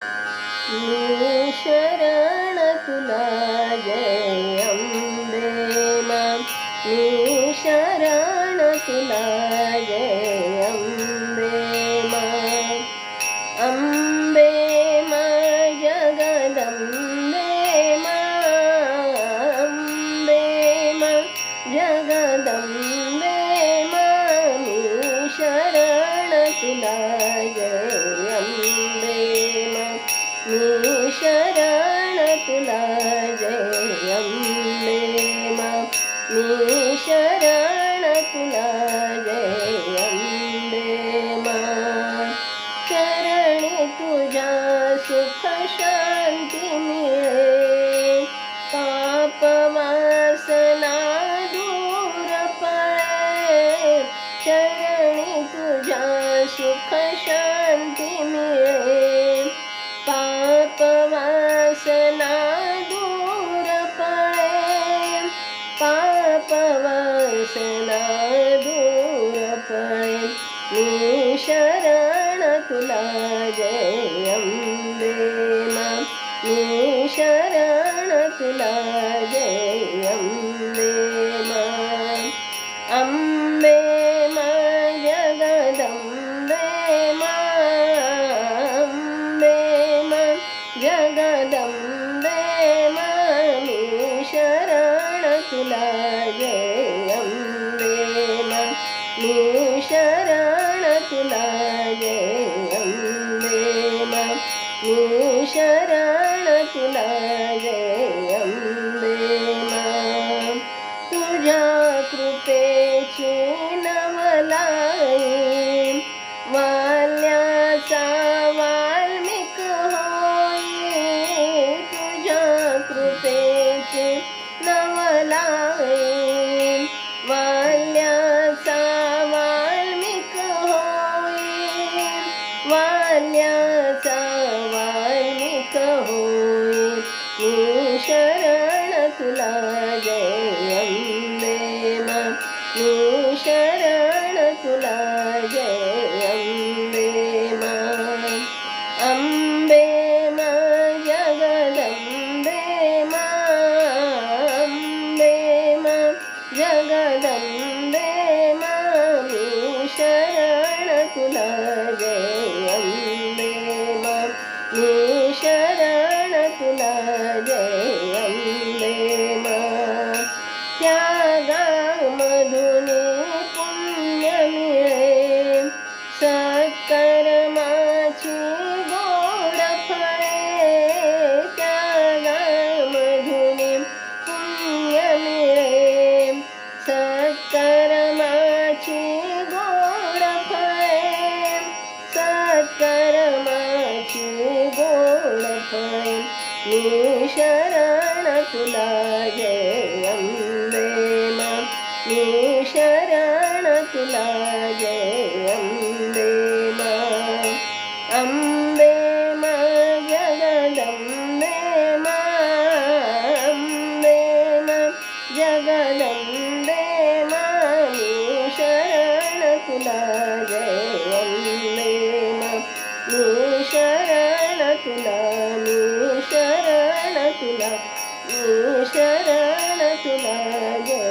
मी शरण तुला जय अंबे मा, मी शरण तुला जय अंबे मा. अंबे मा जगदंबे मा, अंबे मा जगदंबे मा, मी शरण तुला जय अंबे मा, मी शरण तुला जय अंबे मा, मी शरण तुला जय अंबे मा. चरणी तुझ्या सुख शांती मिळे, पाप वासना दूर पळे. चरणी तुझ्या सुख शांती मिळे, पाप वासना दूर पळे, पाप वासना दूर पळे. मी शरण तुला जय अंबे मा, मी शरण तुला जय अंबे मा. अंबे मा जगदंबे मा, अंबे मा जगदंबे मा, मी शरण तुला जय अंबे मा, मी शरण तुला जय अंबे मा, मी शरण तुला जय अंबे मा. तुझ्या कृपेची नवलाई, वाल्याचा वाल्मिक होई. तुझ्या कृपेची नवलाई, वाल्याचा वाल्मिक होई, वाल्याचा वाल्मिक होई. मी शरण तुला जय अंबे मा, मी शरण तुला जय अंबे मा. अंबे मा जगदंबे मा, अंबे मा जगदंबे मा, मी शरण तुला जय अंबे मा, मी शरण तुला जय अंबे मा. त्यागामधून पुण्य मिळे, सत्कर्माची गोड फळे. त्यागामधून पुण्य मिळे, सत्कर्माची गोड फळे, सत्कर्माची गोड फळे. मी शरण तुला जय अंबे मा, मी शरण तुला जय अंबे मा. अंबे मा जगदंबे मा, अंबे मा जगदंबे मा, मी शरण तुला जय अंबे मा, मी शरण तुला, मी शरण तुला, मी शरण तुला जय